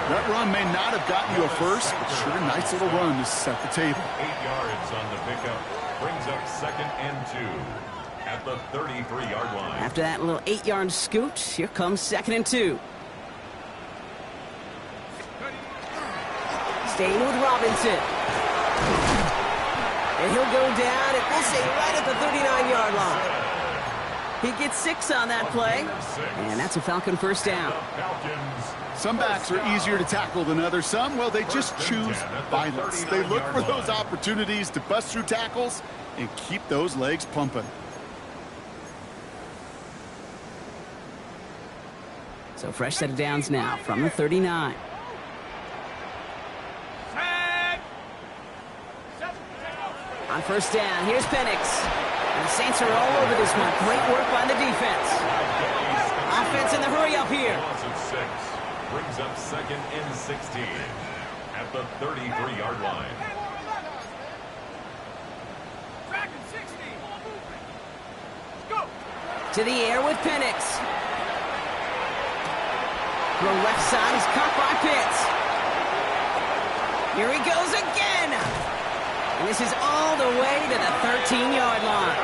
That run may not have gotten you a first, but sure a nice little run to set the table.
8 yards on the pickup. Brings up 2nd and 2 at the 33-yard line.
After that little 8-yard scoot, here comes 2nd and 2. Staying with Robinson. And he'll go down, and we'll say right at the 39-yard line. He gets 6 on that play, and that's a Falcon 1st down.
Some backs are easier to tackle than others. Some, well, they just choose violence. They look for those opportunities to bust through tackles and keep those legs pumping.
So fresh set of downs now from the 39. On 1st down, here's Penix. And the Saints are all over this one. Great work by the defense. Offense in the hurry up here.
Brings up 2nd and 16 at the 33-yard line.
To the air with Penix. Throw left side, he's caught by Pitts. Here he goes again. And this is all the way to the 13-yard line.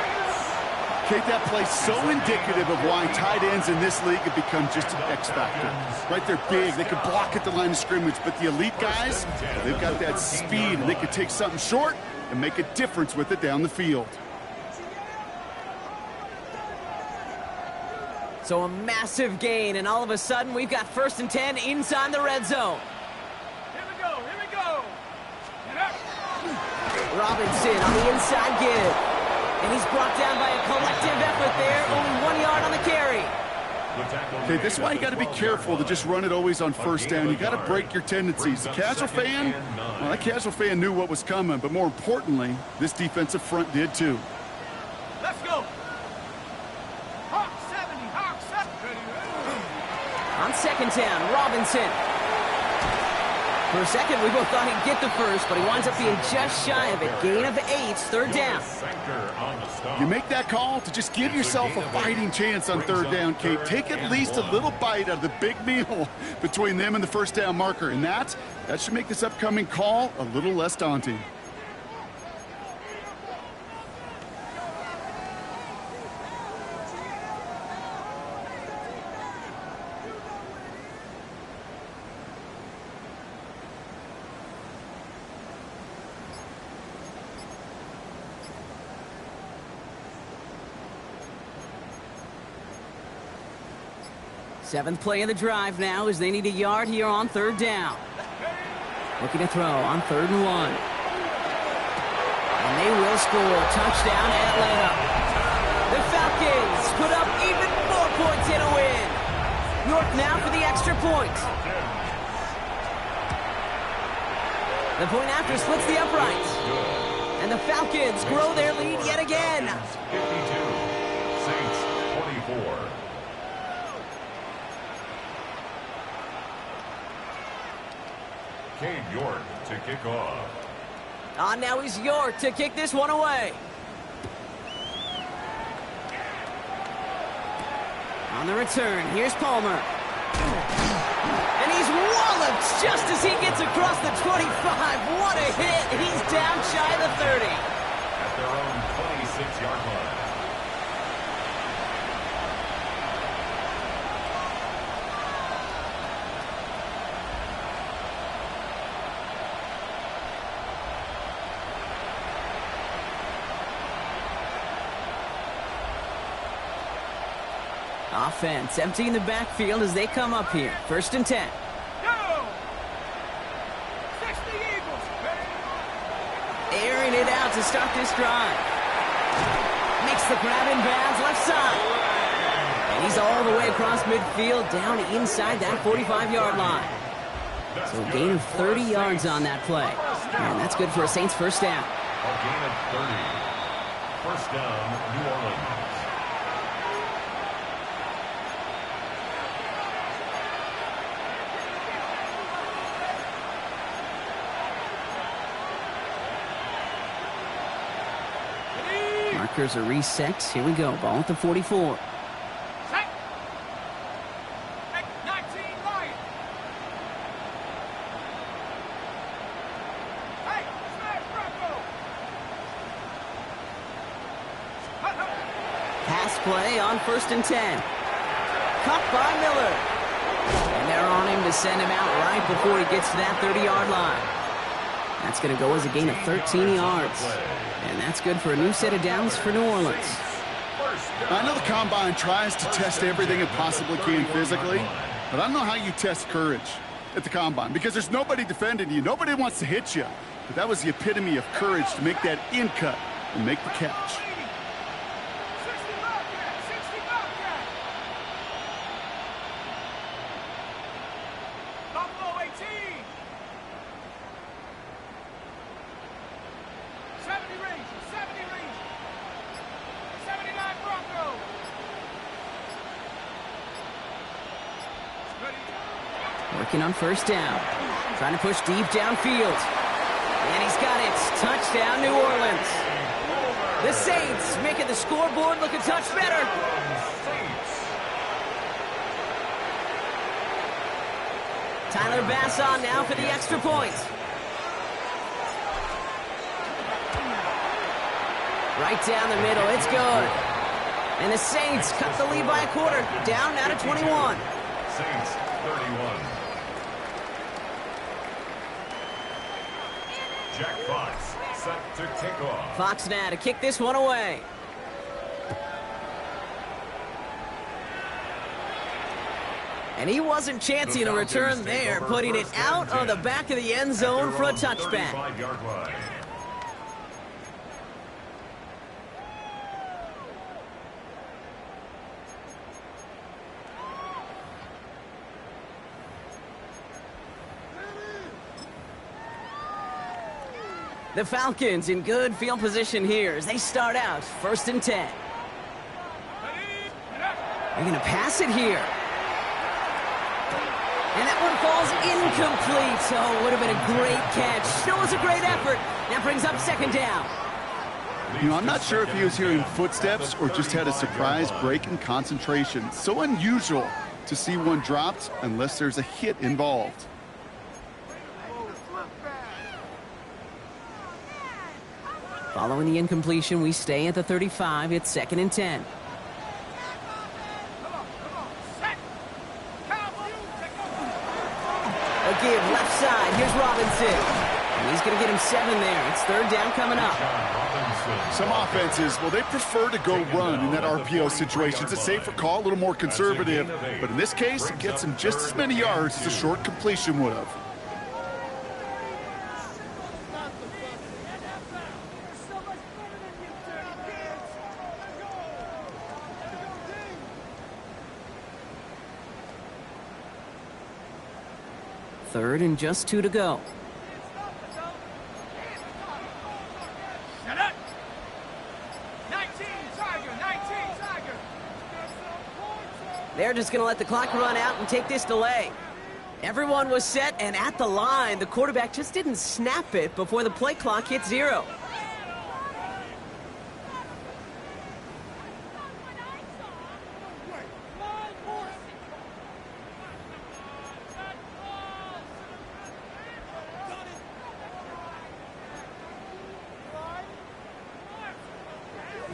Kate, that play's so indicative of why tight ends in this league have become just an X factor. Right, they're big, they can block at the line of scrimmage, but the elite guys, they've got that speed, and they can take something short and make a difference with it down the field.
So a massive gain, and all of a sudden we've got 1st and 10 inside the red zone.
Here we go, here we go.
Robinson on the inside give. And he's brought down by a collective effort there. Only 1 yard on the carry.
Okay, this is why you got to be careful to just run it always on 1st down. You got to break your tendencies. The casual fan, well, that casual fan knew what was coming, but more importantly, this defensive front did too.
Let's go. Hawk 70, Hawk 70.
On 2nd down, Robinson. For a second, we both thought he'd get the first, but he winds up being just shy of it. Gain of 8, 3rd down.
You make that call to just give yourself a fighting chance on 3rd down, Kate. Take at least a little bite out of the big meal between them and the 1st down marker, and that should make this upcoming call a little less daunting.
Seventh play of the drive now as they need a yard here on 3rd down. Looking to throw on 3rd and 1. And they will score. Touchdown, Atlanta. The Falcons put up even more points in a win. York now for the extra point. The point after splits the uprights. And the Falcons grow their lead yet again.
52, Saints 24. Cade York to kick off.
Now he's York to kick this one away. On the return, here's Palmer. And he's walloped just as he gets across What a hit. He's down shy of the 30.
At their own 26-yard line.
Offense emptying the backfield as they come up here. 1st and 10. Airing it out to start this drive. Makes the grab in bounds left side. And he's all the way across midfield down inside that 45-yard line. So a gain of 30 yards on that play. And that's good for a Saints first down.
A gain of 30. First down, New Orleans.
Markers are reset. Here we go. Ball at the 44.
Set. 19 line. Hey, smash Bronco.
Pass play on 1st and 10. Caught by Miller. And they're on him to send him out right before he gets to that 30-yard line. That's going to go as a gain of 13 yards. And that's good for a new set of downs for New Orleans.
I know the Combine tries to test everything it possibly can physically, but I don't know how you test courage at the Combine because there's nobody defending you. Nobody wants to hit you. But that was the epitome of courage to make that in cut and make the catch.
Buffalo 18. 70 Rangers, 70 Rangers. 79 Broncos.
Working on 1st down. Trying to push deep downfield. And he's got it. Touchdown, New Orleans. The Saints making the scoreboard look a touch better. Tyler Bass on now for the extra point. Right down the middle. It's good. And the Saints cut the lead by a quarter. Down now to 21.
Saints 31. Jack Fox set to kick off.
Fox now to kick this one away. And he wasn't chancing a return there, putting it out of the back of the end zone for a touchback.
35-yard line.
The Falcons in good field position here as they start out 1st and 10. They're going to pass it here. And that one falls incomplete. Oh, would have been a great catch. Still was a great effort. That brings up 2nd down.
You know, I'm not sure if he was hearing footsteps or just had a surprise break in concentration. So unusual to see one dropped unless there's a hit involved.
Following the incompletion, we stay at the 35. It's 2nd and 10. A give left side. Here's Robinson. And he's going to get him 7 there. It's 3rd down coming up.
Some offenses, well, they prefer to go run in that RPO situation. It's a safer call, a little more conservative. But in this case, it gets him just as many yards as a short completion would have.
Third and just 2 to go.
Set up. 19 Tiger, 19 Tiger.
They're just going to let the clock run out and take this delay. Everyone was set and at the line. The quarterback just didn't snap it before the play clock hit 0.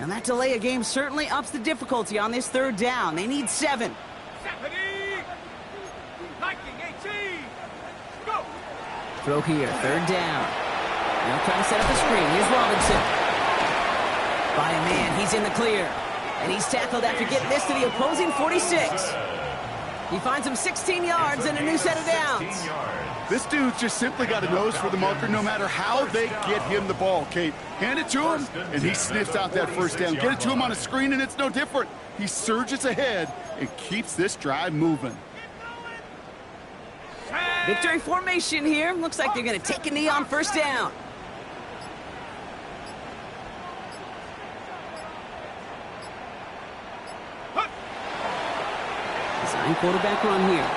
And that delay of game certainly ups the difficulty on this third down. They need 7.
Stephanie! Hiking 18! Go!
Throw here, third down. Now trying to set up a screen. Here's Robinson. By a man, he's in the clear. And he's tackled after getting this to the opposing 46. He finds him 16 yards and a new set of downs.
This dude's just simply got a nose for the marker no matter how they get him the ball, Kate. Hand it to him, and he sniffs out that first down. Get it to him on a screen, and it's no different. He surges ahead and keeps this drive moving.
Victory formation here. Looks like they're going to take a knee on first down. Design quarterback run here.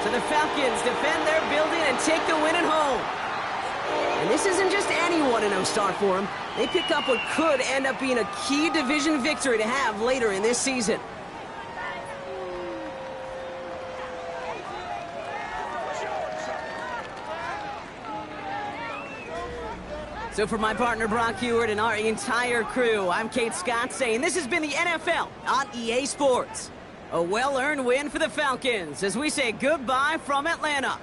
So the Falcons defend their building and take the win at home. And this isn't just any 1-0 start for them. They pick up what could end up being a key division victory to have later in this season. So for my partner Brock Heward and our entire crew, I'm Kate Scott saying this has been the NFL on EA Sports. A well-earned win for the Falcons as we say goodbye from Atlanta.